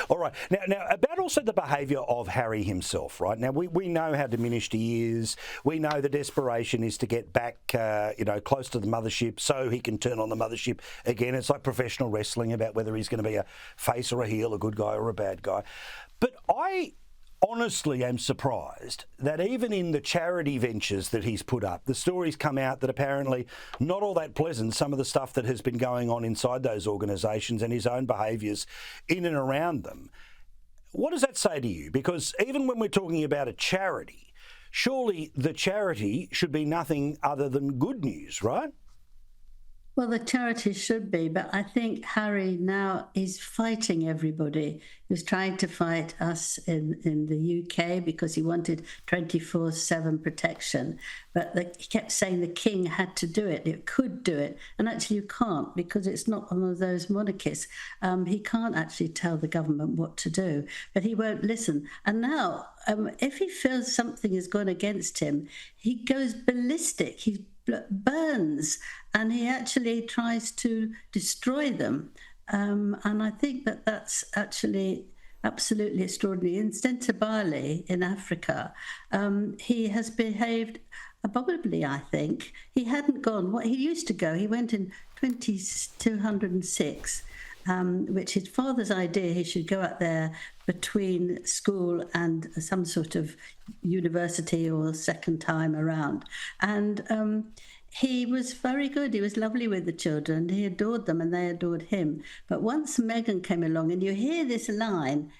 All right. Now about also the behaviour of Harry himself, right? Now, we know how diminished he is. We know the desperation is to get back, close to the mothership so he can turn on the mothership again. It's like professional wrestling about whether he's going to be a face or a heel, a good guy or a bad guy. But I honestly am surprised that even in the charity ventures that he's put up, the stories come out that apparently not all that pleasant, some of the stuff that has been going on inside those organisations and his own behaviours in and around them. What does that say to you? Because even when we're talking about a charity, surely the charity should be nothing other than good news, right? Well, the charity should be, but I think Harry now is fighting everybody. He was trying to fight us in the UK because he wanted 24/7 protection. But he kept saying the king had to do it, it could do it. And actually you can't, because it's not one of those monarchies. He can't actually tell the government what to do, but he won't listen. And now, if he feels something has gone against him, he goes ballistic. He burns, and he actually tries to destroy them. And I think that that's actually absolutely extraordinary. In Bali in Africa, he has behaved abominably, I think. He hadn't gone, what he used to go, he went in 2206, which his father's idea, he should go out there between school and some sort of university or second time around. And he was very good. He was lovely with the children. He adored them and they adored him. But once Meghan came along, and you hear this line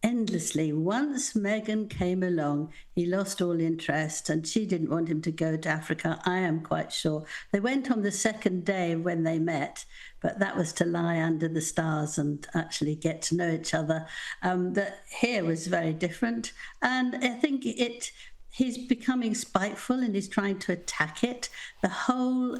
endlessly, once Meghan came along, he lost all interest, and she didn't want him to go to Africa, I am quite sure. They went on the second day when they met, but that was to lie under the stars and actually get to know each other. That here was very different. And I think he's becoming spiteful and he's trying to attack it. The whole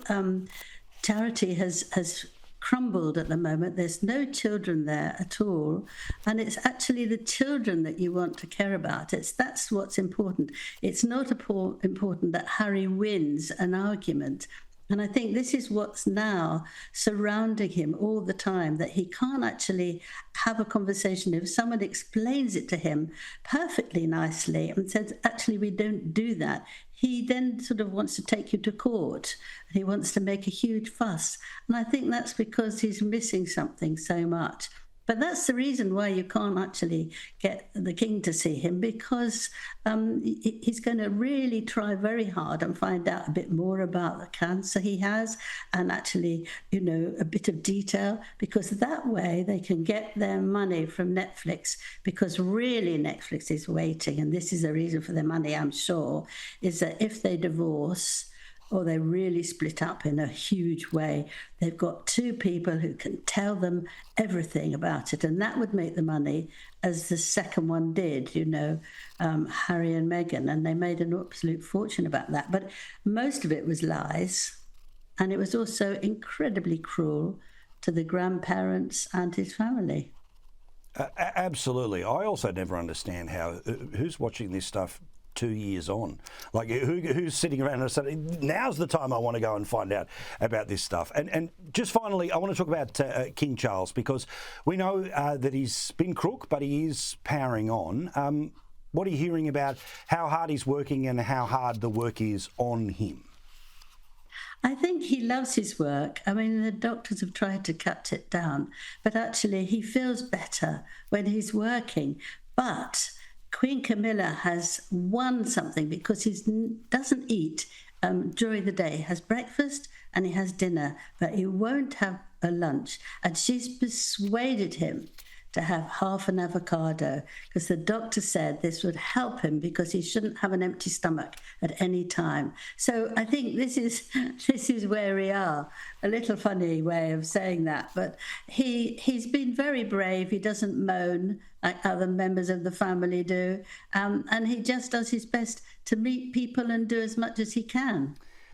charity has crumbled at the moment. There's no children there at all, and it's actually the children that you want to care about. That's what's important. It's not important that Harry wins an argument. And I think this is what's now surrounding him all the time, that he can't actually have a conversation. If someone explains it to him perfectly nicely and says, actually, we don't do that, he then sort of wants to take you to court. He wants to make a huge fuss. And I think that's because he's missing something so much. But that's the reason why you can't actually get the king to see him, because he's going to really try very hard and find out a bit more about the cancer he has, and actually, a bit of detail, because that way they can get their money from Netflix, because really Netflix is waiting, and this is the reason for their money, I'm sure, is that if they divorce, or they really split up in a huge way, they've got two people who can tell them everything about it. And that would make the money, as the second one did, Harry and Meghan. And they made an absolute fortune about that. But most of it was lies. And it was also incredibly cruel to the grandparents and his family. Absolutely. I also never understand who's watching this stuff 2 years on, like who's sitting around and saying, now's the time I want to go and find out about this stuff. And just finally, I want to talk about King Charles, because we know that he's been crook, but he is powering on. What are you hearing about how hard he's working and how hard the work is on him? I think he loves his work. I mean, the doctors have tried to cut it down, but actually he feels better when he's working. But Queen Camilla has won something, because he doesn't eat during the day. He has breakfast and he has dinner, but he won't have a lunch. And she's persuaded him to have half an avocado, because the doctor said this would help him, because he shouldn't have an empty stomach at any time. So I think this is where we are. A little funny way of saying that, but he's been very brave. He doesn't moan like other members of the family do, and he just does his best to meet people and do as much as he can.